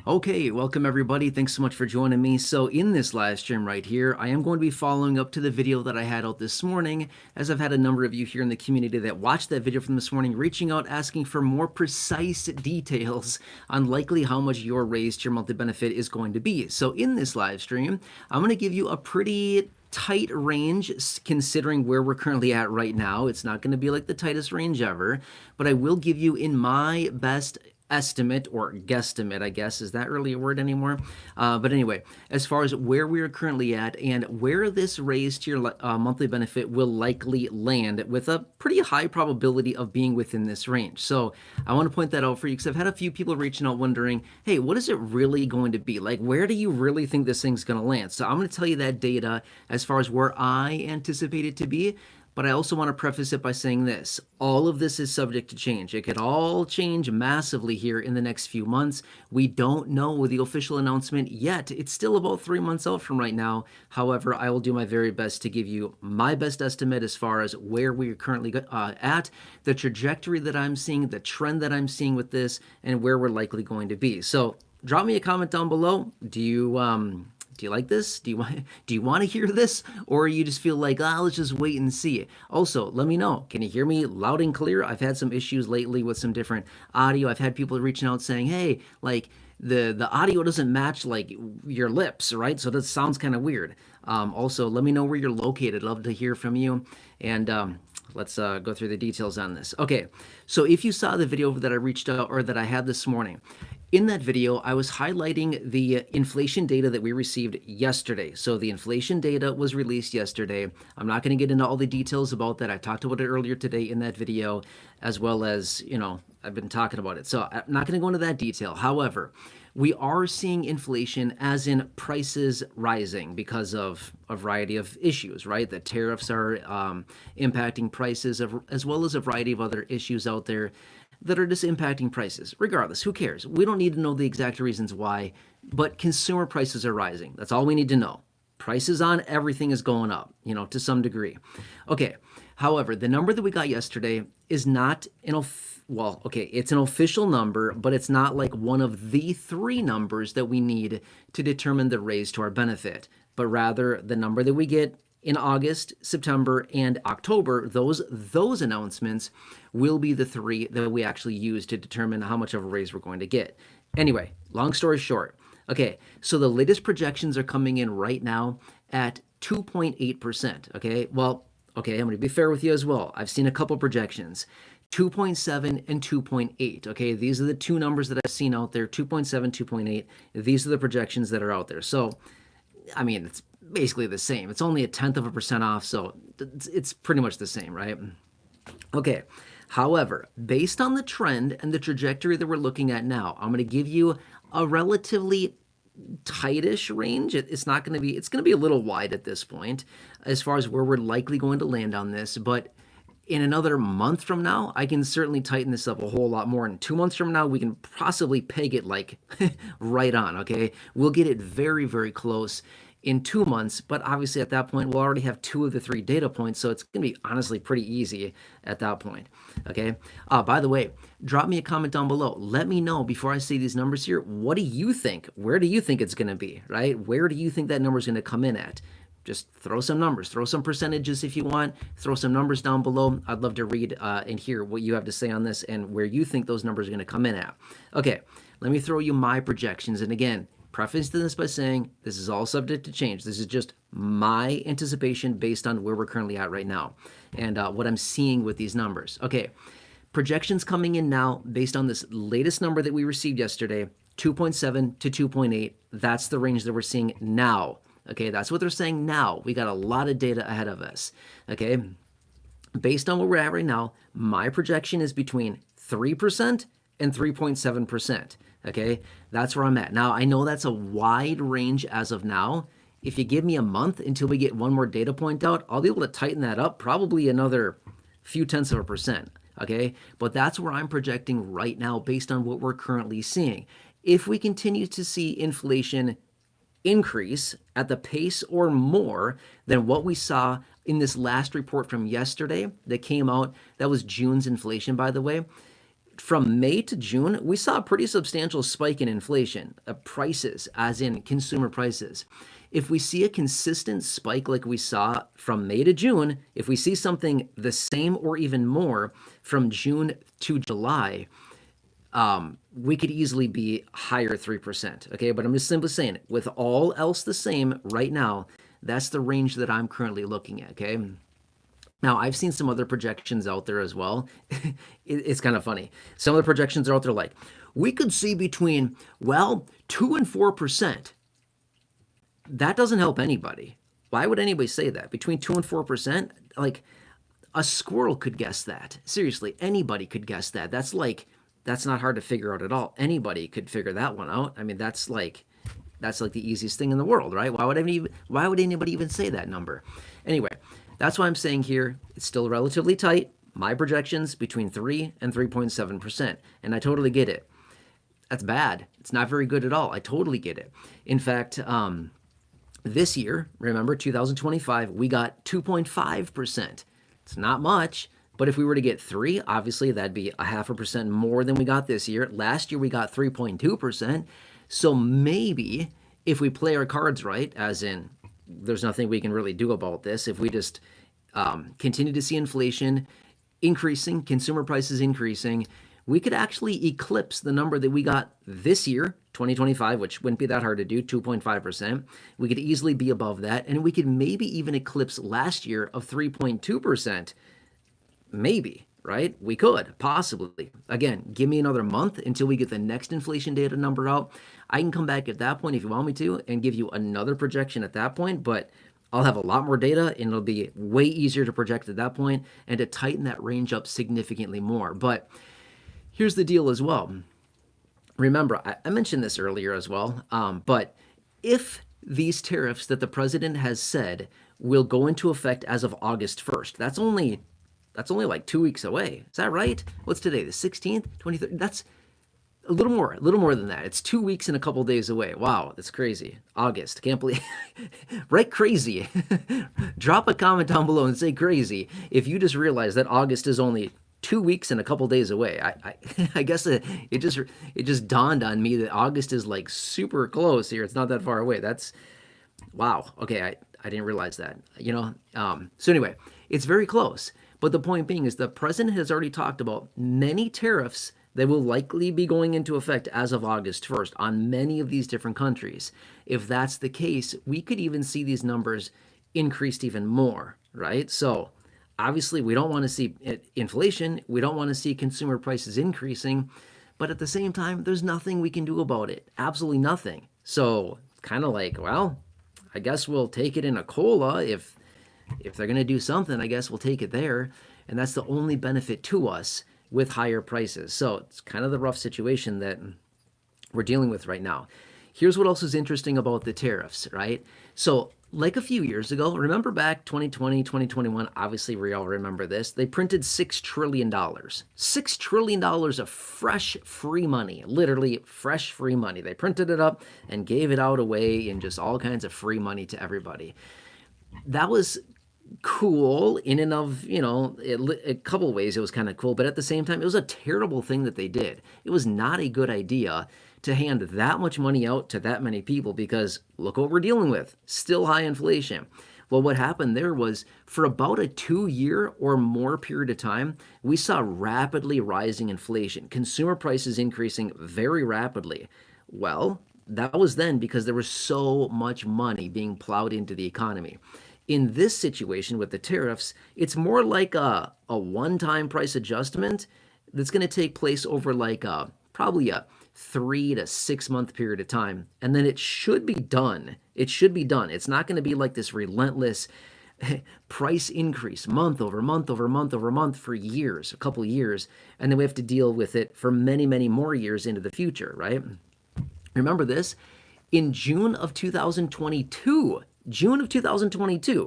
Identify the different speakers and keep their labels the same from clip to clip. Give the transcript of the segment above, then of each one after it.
Speaker 1: Okay, welcome everybody. Thanks so much for joining me. So in this live stream right here, I am going to be following up to the video that I had out this morning, as I've had a number of you here in the community that watched that video from this morning, reaching out asking for more precise details on likely how much your raise to your monthly benefit is going to be. So in this live stream, I'm going to give you a pretty tight range considering where we're currently at right now. It's not going to be like the tightest range ever, but I will give you in my best estimate or guesstimate, I guess. Is that really a word anymore? But anyway, as far as where we are currently at and where this raise to your monthly benefit will likely land with a pretty high probability of being within this range. So I want to point that out for you because I've had a few people reaching out wondering, hey, what is it really going to be? Like, where do you really think this thing's going to land? So I'm going to tell you that data as far as where I anticipate it to be. But I also want to preface it by saying this. All of this is subject to change. It could all change massively here in the next few months. We don't know the official announcement yet. It's still about 3 months out from right now. However, I will do my very best to give you my best estimate as far as where we are currently at, the trajectory that I'm seeing, the trend that I'm seeing with this, and where we're likely going to be. So drop me a comment down below. Do you like this? Do you want to hear this? Or you just feel like, let's just wait and see? Also, let me know. Can you hear me loud and clear? I've had some issues lately with some different audio. I've had people reaching out saying, hey, like the audio doesn't match like your lips, right? So that sounds kind of weird. Also, let me know where you're located. Love to hear from you. And let's go through the details on this. Okay, so if you saw the video that I reached out or that I had this morning, in that video, I was highlighting the inflation data that we received yesterday. So the inflation data was released yesterday. I'm not going to get into all the details about that. I talked about it earlier today in that video, as well as, I've been talking about it. So I'm not going to go into that detail. However, we are seeing inflation as in prices rising because of a variety of issues, right? The tariffs are impacting prices as well as a variety of other issues out there that are just impacting prices. Regardless, who cares? We don't need to know the exact reasons why, but consumer prices are rising. That's all we need to know. Prices on everything is going up, to some degree. Okay, however, the number that we got yesterday is not it's an official number, but it's not like one of the three numbers that we need to determine the raise to our benefit, but rather the number that we get in August, September, and October. Those announcements will be the three that we actually use to determine how much of a raise we're going to get. Anyway, long story short, okay, so the latest projections are coming in right now at 2.8%, okay? Well, okay, I'm going to be fair with you as well. I've seen a couple projections, 2.7 and 2.8, okay? These are the two numbers that I've seen out there, 2.7, 2.8. These are the projections that are out there. So, I mean, it's basically the same. It's only 0.1% off, so it's pretty much the same, right? Okay, however, based on the trend and the trajectory that we're looking at now, I'm going to give you a relatively tightish range. It's going to be a little wide at this point as far as where we're likely going to land on this, but in another month from now, I can certainly tighten this up a whole lot more. In 2 months from now, we can possibly peg it like right on, okay? We'll get it very, very close in 2 months, but obviously at that point, we'll already have 2 of the 3 data points, so it's going to be honestly pretty easy at that point, okay? By the way, drop me a comment down below. Let me know before I say these numbers here, what do you think? Where do you think it's going to be, right? Where do you think that number is going to come in at? Just throw some numbers, throw some percentages if you want, throw some numbers down below. I'd love to read and hear what you have to say on this and where you think those numbers are going to come in at. Okay, let me throw you my projections. And again, preface this by saying this is all subject to change. This is just my anticipation based on where we're currently at right now and what I'm seeing with these numbers. Okay, projections coming in now based on this latest number that we received yesterday, 2.7 to 2.8. That's the range that we're seeing now. Okay, that's what they're saying now. We got a lot of data ahead of us. Okay, based on where we're at right now, my projection is between 3% and 3.7%. Okay, that's where I'm at. Now, I know that's a wide range as of now. If you give me a month until we get one more data point out, I'll be able to tighten that up probably another few tenths of a percent. Okay, but that's where I'm projecting right now based on what we're currently seeing. If we continue to see inflation increase at the pace or more than what we saw in this last report from yesterday that came out, that was June's inflation, by the way. from May to June, we saw a pretty substantial spike in inflation, prices, as in consumer prices. If we see a consistent spike like we saw from May to June, if we see something the same or even more from June to July, we could easily be higher 3%. Okay, but I'm just simply saying, with all else the same right now, that's the range that I'm currently looking at. Okay. Now, I've seen some other projections out there as well. It's kind of funny. Some of the projections are out there like, we could see between, well, 2 and 4%. That doesn't help anybody. Why would anybody say that? Between 2 and 4%? Like, a squirrel could guess that. Seriously, anybody could guess that. That's not hard to figure out at all. Anybody could figure that one out. I mean, that's like the easiest thing in the world, right? Why would anybody even say that number? Anyway, that's why I'm saying here it's still relatively tight. My projections between 3 and 3.7%. And I totally get it. That's bad. It's not very good at all. I totally get it. In fact, this year, remember 2025, we got 2.5%. It's not much, but if we were to get 3, obviously that'd be 0.5% more than we got this year. Last year we got 3.2%. So maybe if we play our cards right, as in there's nothing we can really do about this, if we just continue to see inflation increasing, consumer prices increasing, we could actually eclipse the number that we got this year, 2025, which wouldn't be that hard to do, 2.5%. We could easily be above that, and we could maybe even eclipse last year of 3.2%. Maybe, right? We could, possibly. Again, give me another month until we get the next inflation data number out. I can come back at that point if you want me to and give you another projection at that point, but I'll have a lot more data and it'll be way easier to project at that point and to tighten that range up significantly more. But here's the deal as well. Remember, I mentioned this earlier as well, but if these tariffs that the president has said will go into effect as of August 1st, that's only like 2 weeks away. Is that right? What's today? The 16th, 23rd? That's a little more than that. It's 2 weeks and a couple days away. Wow, that's crazy. August. Can't believe. Right, crazy. Drop a comment down below and say crazy if you just realize that August is only 2 weeks and a couple days away. I guess it just dawned on me that August is like super close here. It's not that far away. That's wow. Okay, I didn't realize that. So anyway, it's very close. But the point being is the president has already talked about many tariffs that will likely be going into effect as of August 1st on many of these different countries. If that's the case, we could even see these numbers increased even more, right? So obviously we don't want to see inflation. We don't want to see consumer prices increasing. But at the same time, there's nothing we can do about it. Absolutely nothing. So it's kind of like, well, I guess we'll take it in a cola. If they're going to do something, I guess we'll take it there. And that's the only benefit to us with higher prices. So it's kind of the rough situation that we're dealing with right now. Here's what else is interesting about the tariffs, right? So like a few years ago, remember back 2020, 2021, obviously we all remember this, they printed $6 trillion. $6 trillion of fresh free money, literally fresh free money. They printed it up and gave it out away in just all kinds of free money to everybody. That was cool in and of, a couple of ways it was kind of cool, but at the same time, it was a terrible thing that they did. It was not a good idea to hand that much money out to that many people because look what we're dealing with, still high inflation. Well, what happened there was for about a 2-year or more period of time, we saw rapidly rising inflation, consumer prices increasing very rapidly. Well, that was then because there was so much money being plowed into the economy. In this situation with the tariffs, it's more like a one-time price adjustment that's going to take place over like probably a 3 to 6 month period of time. And then it should be done. It should be done. It's not going to be like this relentless price increase month over month over month over month for years, a couple of years. And then we have to deal with it for many, many more years into the future, right? Remember this? In June of 2022,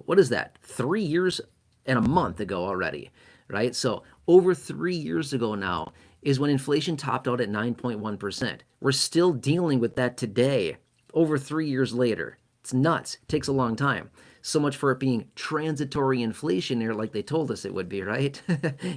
Speaker 1: what is that? 3 years and a month ago already, right? So over 3 years ago now is when inflation topped out at 9.1%. We're still dealing with that today, over 3 years later. It's nuts. It takes a long time. So much for it being transitory inflation there, like they told us it would be, right?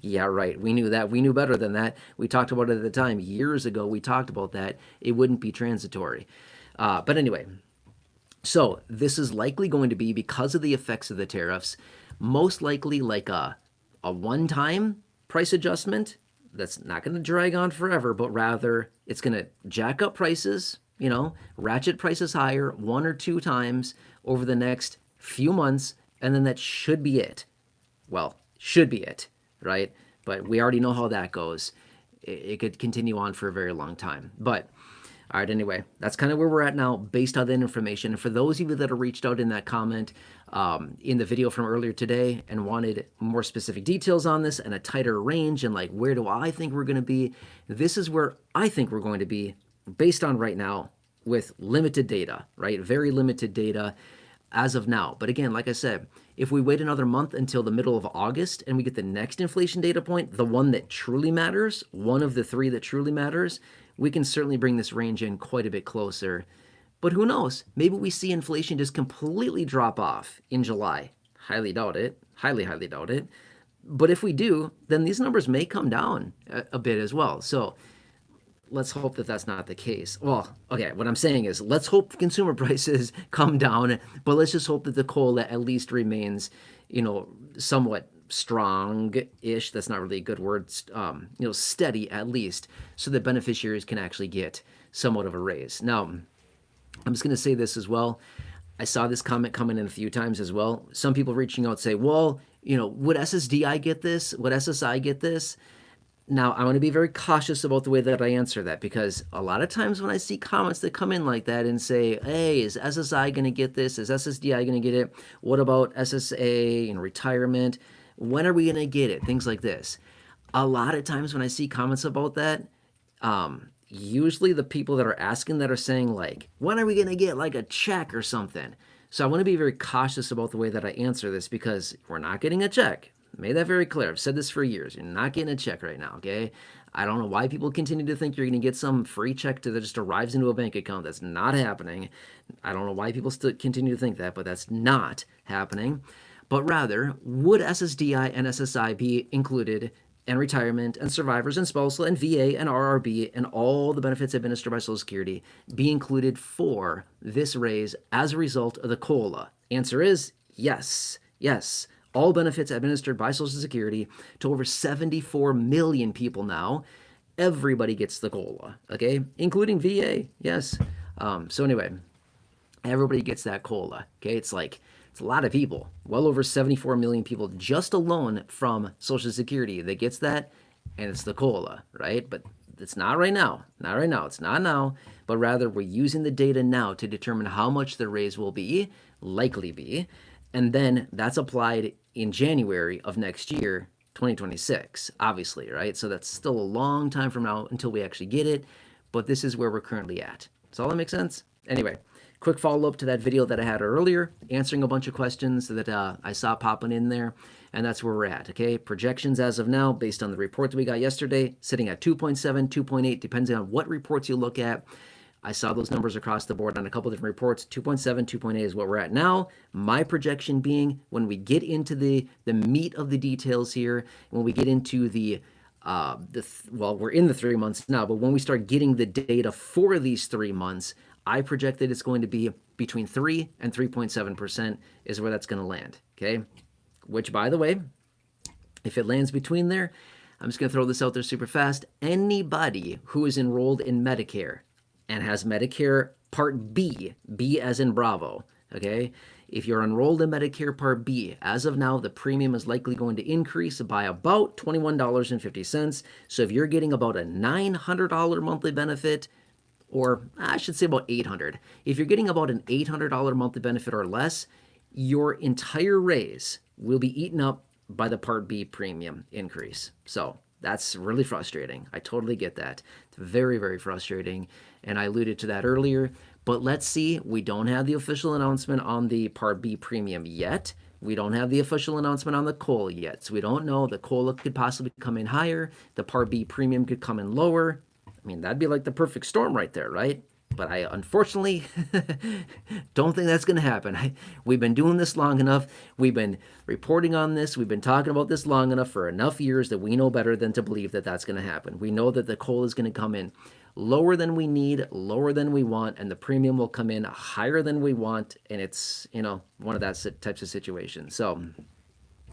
Speaker 1: Yeah, right. We knew that. We knew better than that. We talked about it at the time. Years ago, we talked about that. It wouldn't be transitory. But anyway, so this is likely going to be, because of the effects of the tariffs, most likely like a one-time price adjustment that's not going to drag on forever, but rather it's going to jack up prices, ratchet prices higher 1 or 2 times over the next few months, and then that should be it. Well, should be it, right? But we already know how that goes. It could continue on for a very long time. But all right, anyway, that's kind of where we're at now based on that information. And for those of you that have reached out in that comment in the video from earlier today and wanted more specific details on this and a tighter range and like, where do I think we're going to be? This is where I think we're going to be based on right now with limited data, right? Very limited data as of now. But again, like I said, if we wait another month until the middle of August and we get the next inflation data point, the one that truly matters, one of the three that truly matters, we can certainly bring this range in quite a bit closer. But who knows? Maybe we see inflation just completely drop off in July. Highly doubt it. Highly, highly doubt it. But if we do, then these numbers may come down a bit as well. So let's hope that that's not the case. Well, okay, what I'm saying is let's hope consumer prices come down, but let's just hope that the COLA at least remains, somewhat strong-ish. That's not really a good word. Steady at least, so that beneficiaries can actually get somewhat of a raise. Now, I'm just going to say this as well. I saw this comment coming in a few times as well. Some people reaching out say, well, would SSDI get this? Would SSI get this? Now, I want to be very cautious about the way that I answer that, because a lot of times when I see comments that come in like that and say, hey, is SSI going to get this? Is SSDI going to get it? What about SSA and retirement? When are we going to get it? Things like this. A lot of times when I see comments about that, usually the people that are asking that are saying like, when are we going to get like a check or something? So I want to be very cautious about the way that I answer this, because we're not getting a check. Made that very clear. I've said this for years. You're not getting a check right now, okay? I don't know why people continue to think you're going to get some free check that just arrives into a bank account. That's not happening. I don't know why people still continue to think that, but that's not happening. But rather, would SSDI and SSI be included, and retirement and survivors and spousal and VA and RRB and all the benefits administered by Social Security be included for this raise as a result of the COLA? Answer is yes. Yes. All benefits administered by Social Security to over 74 million people now. Everybody gets the COLA, okay? Including VA, yes. So anyway, everybody gets that COLA, okay? It's a lot of people, well over 74 million people just alone from Social Security that gets that, and it's the COLA, right? But it's not right now. Not right now. It's not now, but rather we're using the data now to determine how much the raise will be, likely be, and then that's applied in January of next year, 2026, obviously, right? So that's still a long time from now until we actually get it, but this is where we're currently at. Does all that make sense? Anyway, quick follow-up to that video that I had earlier, answering a bunch of questions that I saw popping in there, and that's where we're at, okay? Projections as of now, based on the report that we got yesterday, sitting at 2.7, 2.8, depends on what reports you look at. I saw those numbers across the board on a couple different reports. 2.7, 2.8 is what we're at now. My projection being, when we get into the meat of the details here, when we get into well, we're in the 3 months now, but when we start getting the data for these 3 months, I project that it's going to be between 3 and 3.7% is where that's going to land, okay? Which, by the way, if it lands between there, I'm just going to throw this out there super fast. Anybody who is enrolled in Medicare and has Medicare Part B, B as in Bravo, okay? If you're enrolled in Medicare Part B, as of now, the premium is likely going to increase by about $21.50. So if you're getting about a $900 monthly benefit, or I should say about $800, if you're getting about an $800 monthly benefit or less, your entire raise will be eaten up by the Part B premium increase. So that's really frustrating. I totally get that. It's very, very frustrating. And I alluded to that earlier. But let's see. We don't have the official announcement on the Part B premium yet. We don't have the official announcement on the COLA yet. So we don't know. The COLA could possibly come in higher. The Part B premium could come in lower. I mean, that'd be like the perfect storm right there, right? But I unfortunately don't think that's going to happen. We've been doing this long enough. We've been reporting on this. We've been talking about this long enough for enough years that we know better than to believe that that's going to happen. We know that the coal is going to come in lower than we need, lower than we want, and the premium will come in higher than we want. And it's, one of that types of situations. So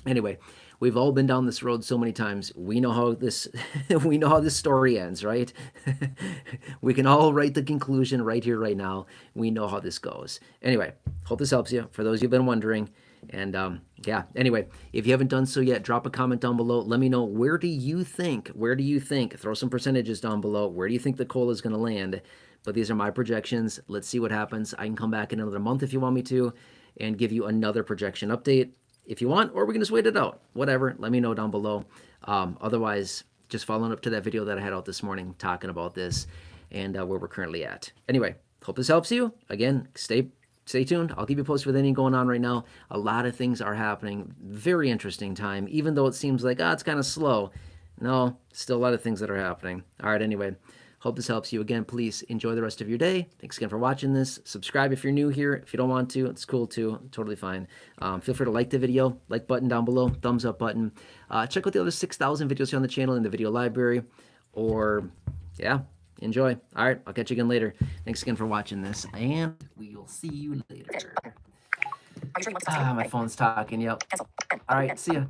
Speaker 1: anyway, we've all been down this road so many times. We know how this we know how this story ends, right? We can all write the conclusion right here, right now. We know how this goes. Anyway, hope this helps you. For those who've been wondering, and yeah. Anyway, if you haven't done so yet, drop a comment down below. Let me know, where do you think? Throw some percentages down below. Where do you think the coal is going to land? But these are my projections. Let's see what happens. I can come back in another month if you want me to, and give you another projection update if you want, or we can just wait it out. Whatever, let me know down below. Otherwise, just following up to that video that I had out this morning talking about this and where we're currently at. Anyway, hope this helps you. Again, stay tuned. I'll keep you posted with anything going on right now. A lot of things are happening. Very interesting time, even though it seems like, it's kind of slow. No, still a lot of things that are happening. All right, anyway. Hope this helps you. Again, please enjoy the rest of your day. Thanks again for watching this. Subscribe if you're new here. If you don't want to, it's cool too. Totally fine. Feel free to like the video. Like button down below. Thumbs up button. Check out the other 6,000 videos here on the channel in the video library. Or, yeah, enjoy. All right, I'll catch you again later. Thanks again for watching this, and we will see you later. My phone's talking. Yep. All right, see ya.